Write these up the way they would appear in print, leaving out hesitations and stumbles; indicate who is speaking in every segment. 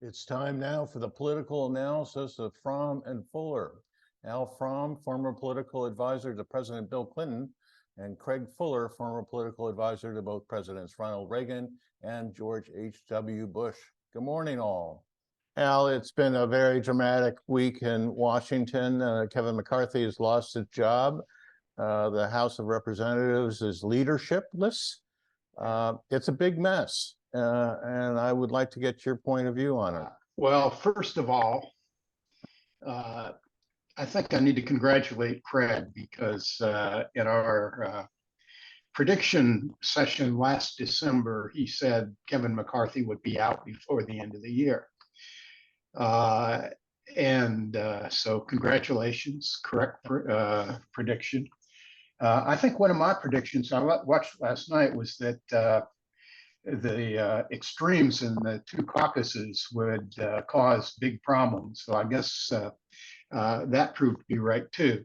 Speaker 1: It's time now for the political analysis of Fromm and Fuller. Al Fromm, former political advisor to President Bill Clinton, and Craig Fuller, former political advisor to both Presidents Ronald Reagan and George H.W. Bush. Good morning, all. Al, it's been a very dramatic week in Washington. Kevin McCarthy has lost his job. The House of Representatives is leadershipless. It's a big mess. And I would like to get your point of view on it.
Speaker 2: Well, first of all, I think I need to congratulate Craig because in our prediction session last December, he said Kevin McCarthy would be out before the end of the year. So congratulations, correct prediction. I think one of my predictions I watched last night was that the extremes in the two caucuses would cause big problems. So I guess that proved to be right too.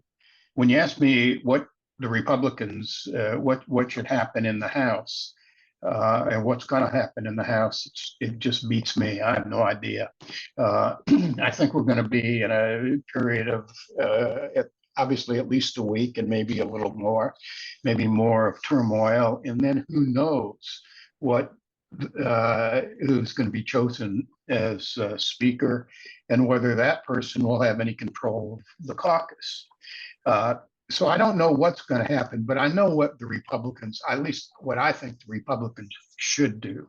Speaker 2: When you ask me what the Republicans, what should happen in the House and what's going to happen in the House, it just beats me. I have no idea. I think we're going to be in a period of obviously at least a week and maybe a little more, maybe more of turmoil. And then who knows what who's going to be chosen as speaker and whether that person will have any control of the caucus. So I don't know what's going to happen, but I know what the Republicans, at least what I think the Republicans should do.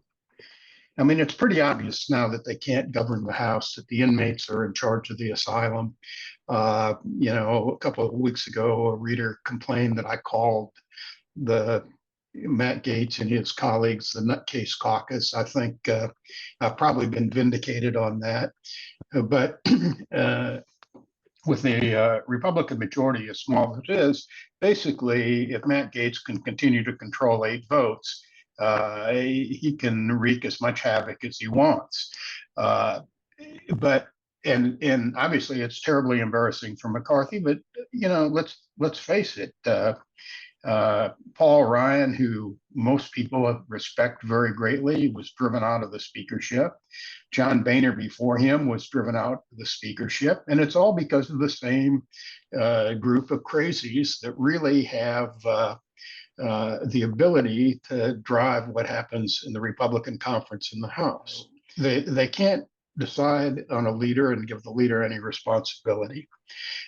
Speaker 2: I mean, it's pretty obvious now that they can't govern the House, that the inmates are in charge of the asylum. A couple of weeks ago, a reader complained that I called the Matt Gaetz and his colleagues the Nutcase Caucus. I think I've probably been vindicated on that. But with the Republican majority as small as it is, basically, if Matt Gaetz can continue to control 8 votes, he can wreak as much havoc as he wants. But obviously, it's terribly embarrassing for McCarthy. But let's face it. Paul Ryan, who most people respect very greatly, was driven out of the speakership. John Boehner before him was driven out of the speakership. And it's all because of the same group of crazies that really have the ability to drive what happens in the Republican conference in the House. They can't decide on a leader and give the leader any responsibility.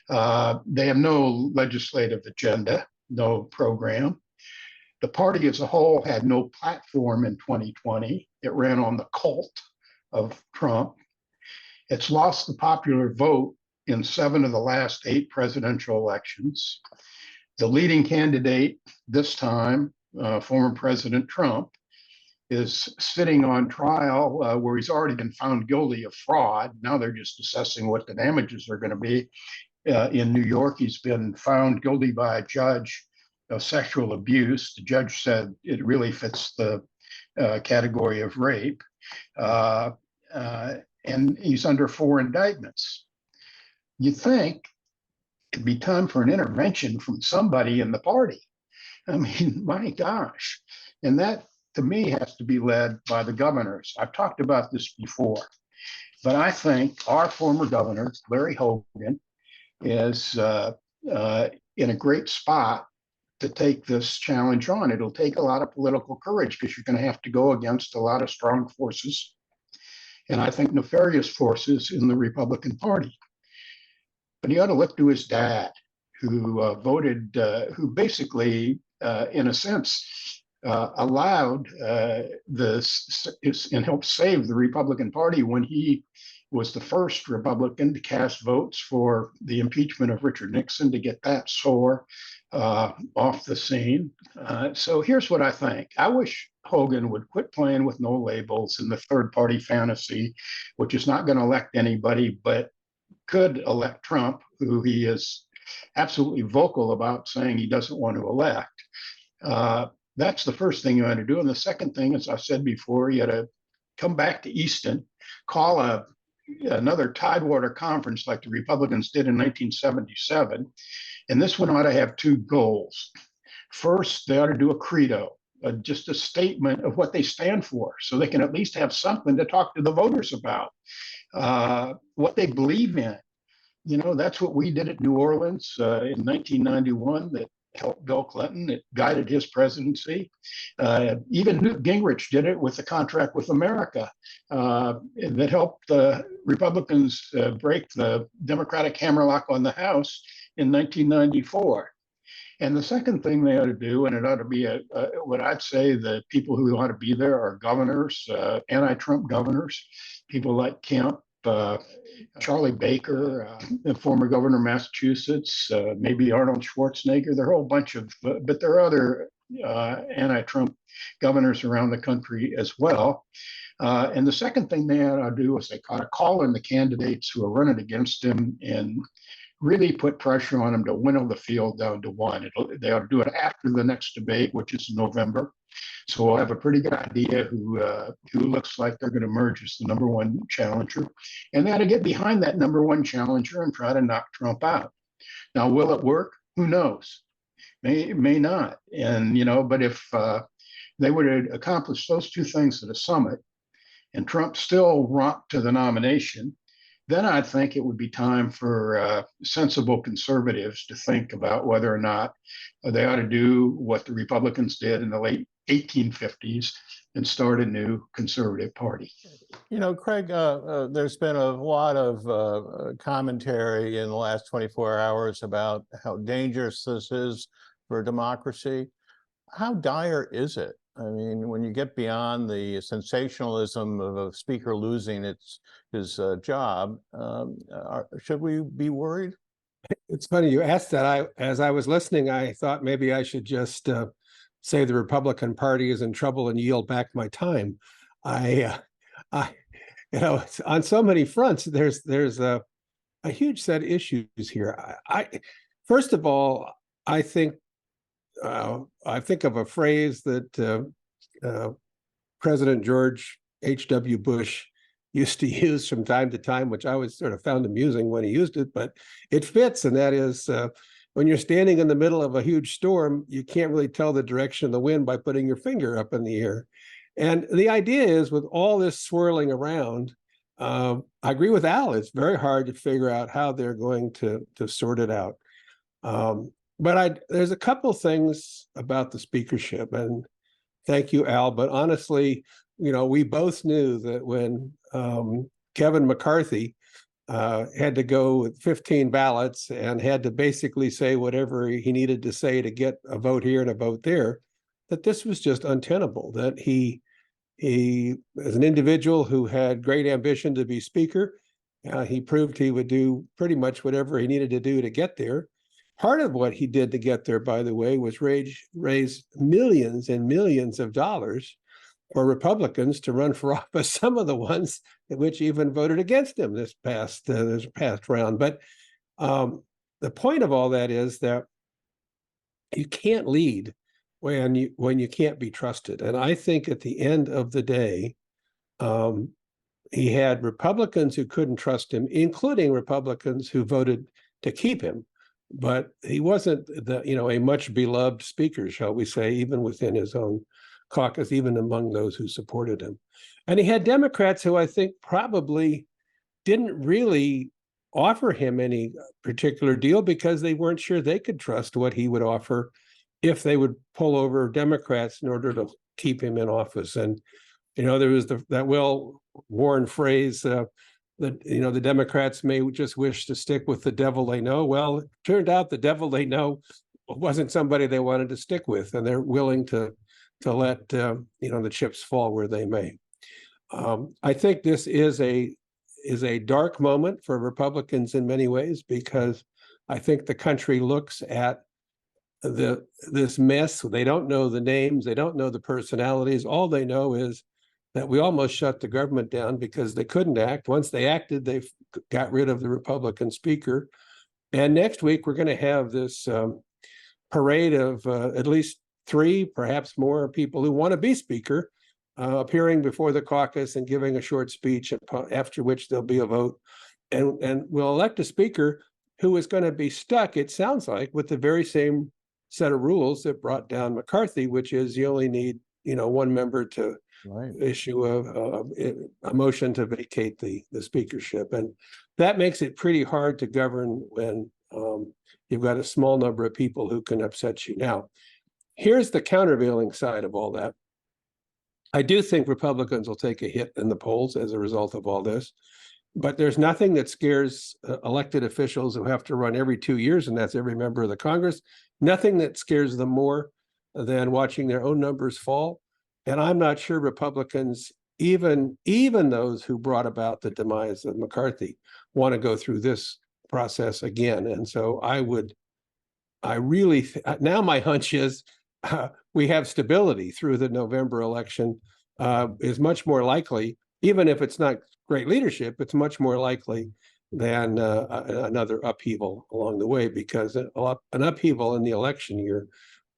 Speaker 2: They have no legislative agenda. No program. The party as a whole had no platform in 2020. It ran on the cult of Trump. It's lost the popular vote in 7 of the last 8 presidential elections. The leading candidate this time, former President Trump, is sitting on trial where he's already been found guilty of fraud. Now they're just assessing what the damages are going to be. In New York, he's been found guilty by a judge of sexual abuse. The judge said it really fits the category of rape. And he's under 4 indictments. You think it'd be time for an intervention from somebody in the party. I mean, my gosh. And that, to me, has to be led by the governors. I've talked about this before, but I think our former governor, Larry Hogan, is in a great spot to take this challenge on. It'll take a lot of political courage because you're going to have to go against a lot of strong forces, and I think nefarious forces in the Republican Party. But he ought to look to his dad, who who basically, in a sense, allowed this and helped save the Republican Party when he was the first Republican to cast votes for the impeachment of Richard Nixon to get that sore off the scene. So here's what I think. I wish Hogan would quit playing with no labels in the third party fantasy, which is not going to elect anybody, but could elect Trump, who he is absolutely vocal about saying he doesn't want to elect. That's the first thing you ought to do. And the second thing, as I said before, you ought to come back to Easton, call another Tidewater conference like the Republicans did in 1977. And this one ought to have 2 goals. First, they ought to do a credo. just a statement of what they stand for, so they can at least have something to talk to the voters about, what they believe in. You know, that's what we did at New Orleans in 1991 that helped Bill Clinton. It guided his presidency. Even Newt Gingrich did it with the contract with America that helped the Republicans break the Democratic hammerlock on the House in 1994. And the second thing they ought to do, and it ought to be what I'd say the people who ought to be there are governors, anti-Trump governors, people like Kemp, Charlie Baker, the former governor of Massachusetts, maybe Arnold Schwarzenegger. There are a whole bunch of, but there are other anti-Trump governors around the country as well. And the second thing they ought to do is they ought to call in the candidates who are running against him and really put pressure on them to winnow the field down to one. They ought to do it after the next debate, which is in November. So we'll have a pretty good idea who looks like they're going to emerge as the number one challenger. And they ought to get behind that number one challenger and try to knock Trump out. Now, will it work? Who knows? May not. And, you know, but if they would have accomplished those two things at a summit and Trump still rocked to the nomination, then I think it would be time for sensible conservatives to think about whether or not they ought to do what the Republicans did in the late 1850s and start a new conservative party.
Speaker 1: You know, Craig, there's been a lot of commentary in the last 24 hours about how dangerous this is for democracy. How dire is it? I mean, when you get beyond the sensationalism of a speaker losing his job, should we be worried?
Speaker 3: It's funny you asked that. As I was listening, I thought maybe I should just say the Republican Party is in trouble and yield back my time. You know, on so many fronts, there's a huge set of issues here. First of all, I think of a phrase that President George H.W. Bush used to use from time to time, which I always sort of found amusing when he used it, but it fits, and that is, when you're standing in the middle of a huge storm, you can't really tell the direction of the wind by putting your finger up in the air. And the idea is, with all this swirling around, I agree with Al, it's very hard to figure out how they're going to sort it out. But there's a couple things about the speakership, and thank you, Al, but honestly, you know, we both knew that when Kevin McCarthy had to go with 15 ballots and had to basically say whatever he needed to say to get a vote here and a vote there, that this was just untenable, that he as an individual who had great ambition to be speaker, he proved he would do pretty much whatever he needed to do to get there. Part of what he did to get there, by the way, was raise millions and millions of dollars for Republicans to run for office, some of the ones which even voted against him this past round. But the point of all that is that you can't lead when you can't be trusted. And I think at the end of the day, he had Republicans who couldn't trust him, including Republicans who voted to keep him. But he wasn't a much beloved speaker, shall we say, even within his own caucus, even among those who supported him. And he had Democrats who I think probably didn't really offer him any particular deal because they weren't sure they could trust what he would offer if they would pull over Democrats in order to keep him in office. And, you know, there was that well-worn phrase that, you know, the Democrats may just wish to stick with the devil they know. Well, it turned out the devil they know wasn't somebody they wanted to stick with, and they're willing to let the chips fall where they may. I think this is a dark moment for Republicans in many ways, because I think the country looks at this mess. They don't know the names, they don't know the personalities. All they know is that we almost shut the government down because they couldn't act. Once they acted, they got rid of the Republican speaker. And next week, we're going to have this parade of at least 3, perhaps more people who want to be speaker, appearing before the caucus and giving a short speech, after which there'll be a vote. And we'll elect a speaker who is going to be stuck, it sounds like, with the very same set of rules that brought down McCarthy, which is you only need, one member to
Speaker 1: Right.
Speaker 3: issue a motion to vacate the speakership. And that makes it pretty hard to govern when you've got a small number of people who can upset you. Now, here's the countervailing side of all that. I do think Republicans will take a hit in the polls as a result of all this, but there's nothing that scares elected officials who have to run every 2 years, and that's every member of the Congress. Nothing that scares them more than watching their own numbers fall. And I'm not sure Republicans, even those who brought about the demise of McCarthy, want to go through this process again. And so now my hunch is we have stability through the November election is much more likely, even if it's not great leadership, it's much more likely than another upheaval along the way, because an upheaval in the election year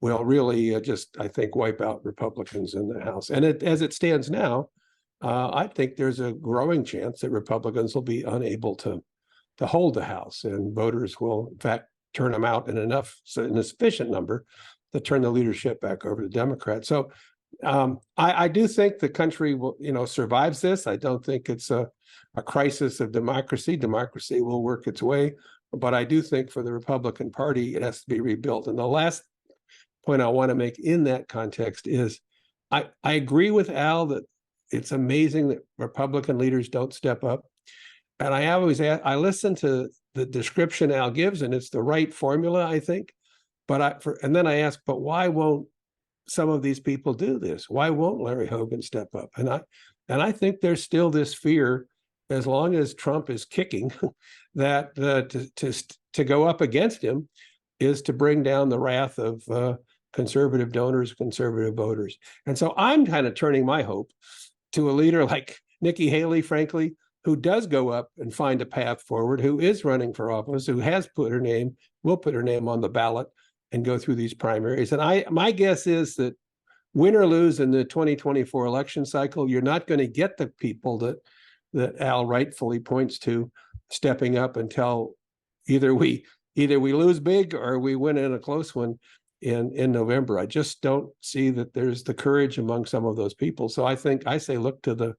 Speaker 3: will really I think, wipe out Republicans in the House. And as it stands now, I think there's a growing chance that Republicans will be unable to hold the House, and voters will, in fact, turn them out in a sufficient number to turn the leadership back over to Democrats. So I do think the country will, survives this. I don't think it's a crisis of democracy. Democracy will work its way, but I do think for the Republican Party, it has to be rebuilt. And the last point I want to make in that context is I agree with Al that it's amazing that Republican leaders don't step up. And I listen to the description Al gives, and it's the right formula, I think. And then I ask, but why won't some of these people do this? Why won't Larry Hogan step up? And I think there's still this fear, as long as Trump is kicking, that to go up against him is to bring down the wrath of conservative donors, conservative voters. And so I'm kind of turning my hope to a leader like Nikki Haley, frankly, who does go up and find a path forward, who is running for office, who will put her name on the ballot and go through these primaries. And my guess is that win or lose in the 2024 election cycle, you're not going to get the people that Al rightfully points to stepping up until either we lose big or we win in a close one in November. I just don't see that there's the courage among some of those people. So I say look to the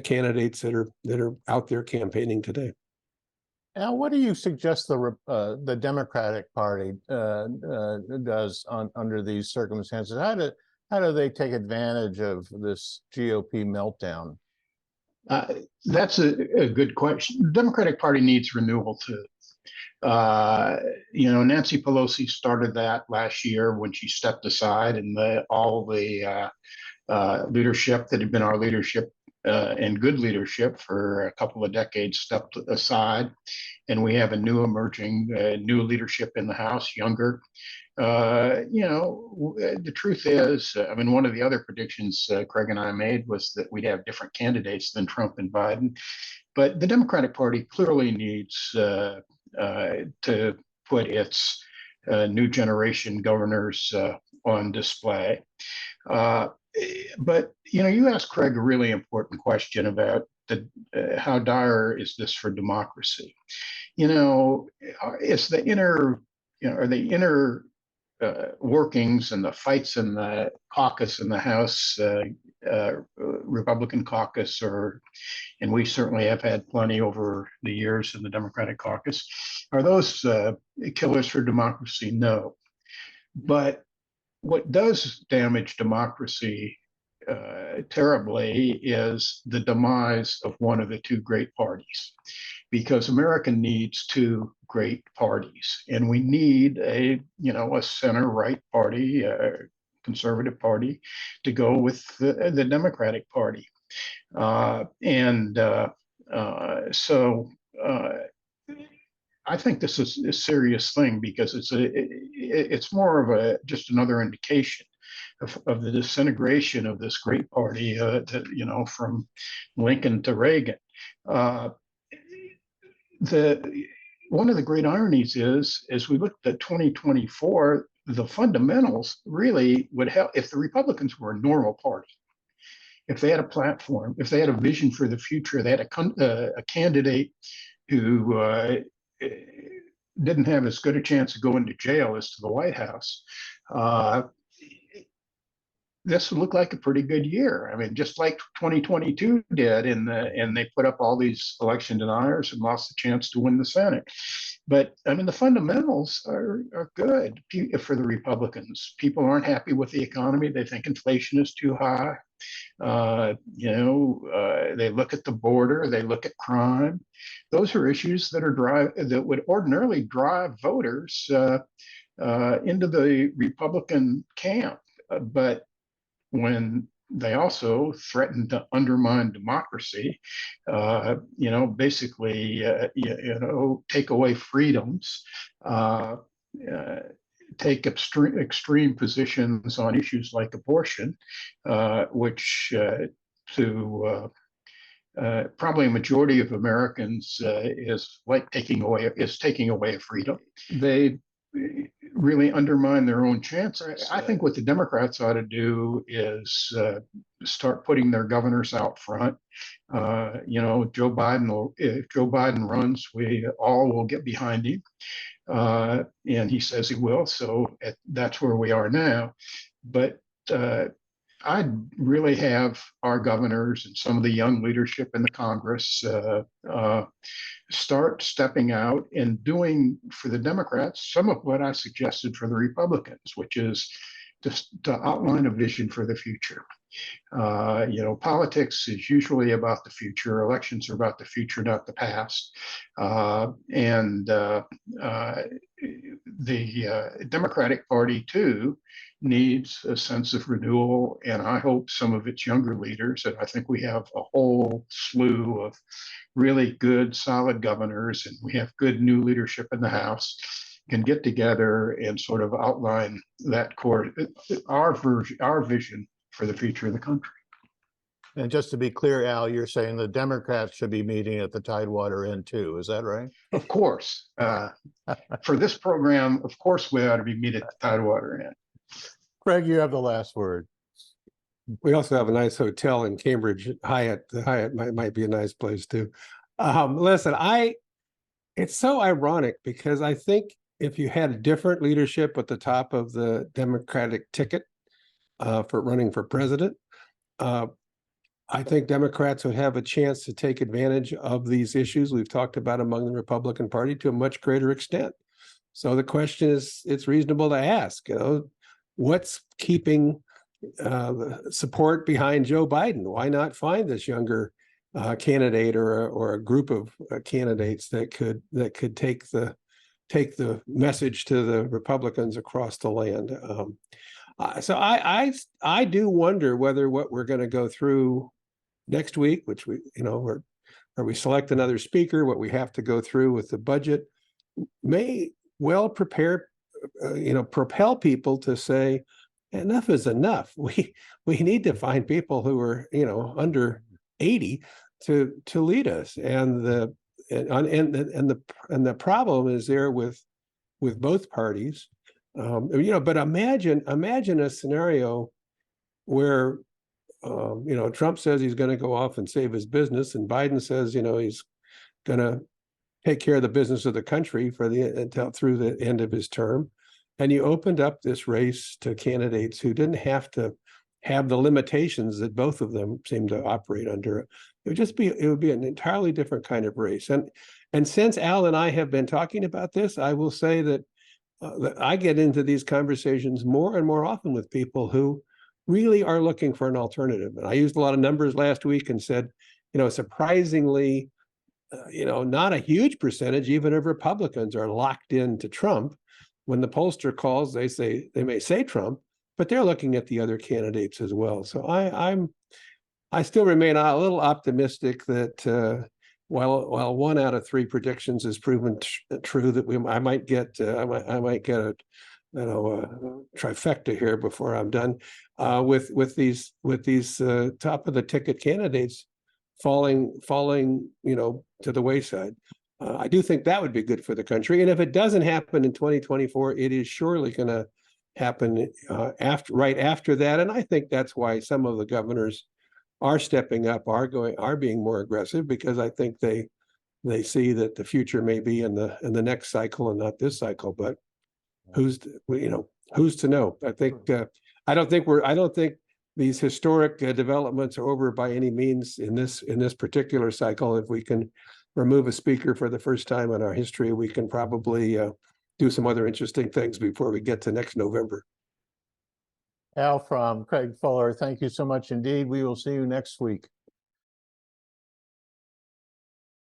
Speaker 3: candidates that are out there campaigning today.
Speaker 1: Al, what do you suggest the Democratic Party does under these circumstances? How do they take advantage of this GOP meltdown?
Speaker 2: That's a good question. The Democratic Party needs renewal too. Nancy Pelosi started that last year when she stepped aside, and all the leadership that had been our leadership and good leadership for a couple of decades stepped aside, and we have a new emerging new leadership in the House, younger. The truth is, one of the other predictions Craig and I made was that we'd have different candidates than Trump and Biden, but the Democratic Party clearly needs to put its new generation governors on display. But you asked Craig a really important question about how dire is this for democracy? It's the inner workings and the fights in the caucus in the House, Republican caucus, and we certainly have had plenty over the years in the Democratic caucus. Are those killers for democracy? No. But what does damage democracy terribly is the demise of one of the two great parties, because America needs two great parties, and we need a center-right party, a conservative party, to go with the Democratic Party, so I think this is a serious thing, because it's more of just another indication of the disintegration of this great party, from Lincoln to Reagan. One of the great ironies is, as we looked at 2024, the fundamentals really would help if the Republicans were a normal party. If they had a platform, if they had a vision for the future, they had a candidate who didn't have as good a chance of going to jail as to the White House, this would look like a pretty good year. I mean, just like 2022 did, and they put up all these election deniers and lost the chance to win the Senate. But I mean, the fundamentals are good for the Republicans. People aren't happy with the economy. They think inflation is too high. They look at the border. They look at crime. Those are issues that would ordinarily drive voters into the Republican camp. But when they also threaten to undermine democracy, basically, take away freedoms, take extreme positions on issues like abortion, which to probably a majority of Americans is taking away a freedom. They really undermine their own chances. I think what the Democrats ought to do is start putting their governors out front. Joe Biden if Joe Biden runs, we all will get behind him. And he says he will. So that's where we are now. But I'd really have our governors and some of the young leadership in the Congress start stepping out and doing for the Democrats some of what I suggested for the Republicans, which is to outline a vision for the future. Politics is usually about the future. Elections are about the future, not the past. The Democratic Party, too, needs a sense of renewal, and I hope some of its younger leaders, and I think we have a whole slew of really good, solid governors, and we have good new leadership in the House, can get together and sort of outline that our vision for the future of the country.
Speaker 1: And just to be clear, Al, you're saying the Democrats should be meeting at the Tidewater Inn too, is that right?
Speaker 2: Of course. For this program, of course, we ought to be meeting at the Tidewater Inn.
Speaker 1: Craig, you have the last word.
Speaker 3: We also have a nice hotel in Cambridge, Hyatt. The Hyatt might be a nice place too. Listen, it's so ironic because I think if you had different leadership at the top of the Democratic ticket for running for president, I think Democrats would have a chance to take advantage of these issues we've talked about among the Republican Party to a much greater extent. So the question is, it's reasonable to ask, what's keeping support behind Joe Biden? Why not find this younger candidate or a group of candidates that could take the message to the Republicans across the land? So I do wonder whether what we're going to go through next week, which where we select another speaker, what we have to go through with the budget, may well propel people to say, enough is enough. We need to find people who are under 80 to lead us, and the problem is there with both parties. But imagine a scenario where Trump says he's going to go off and save his business, and Biden says he's going to take care of the business of the country through the end of his term, and you opened up this race to candidates who didn't have to have the limitations that both of them seem to operate under. It would be an entirely different kind of race. And since Al and I have been talking about this, I will say that I get into these conversations more and more often with people who really are looking for an alternative. And I used a lot of numbers last week and said, surprisingly, not a huge percentage even of Republicans are locked into Trump. When the pollster calls, they may say Trump, but they're looking at the other candidates as well. So I still remain a little optimistic that while 1 out of 3 predictions is proven true, that I might get a trifecta here before I'm done with these top of the ticket candidates falling to the wayside. I do think that would be good for the country, and if it doesn't happen in 2024, it is surely going to happen right after that. And I think that's why some of the governors are stepping up, are being more aggressive, because I think they they see that the future may be in the next cycle and not this cycle. But who's to know? I don't think these historic developments are over by any means in this particular cycle. If we can remove a speaker for the first time in our history, we can probably do some other interesting things before we get to next November.
Speaker 1: Al Fromm, Craig Fuller, thank you so much indeed. We will see you next week.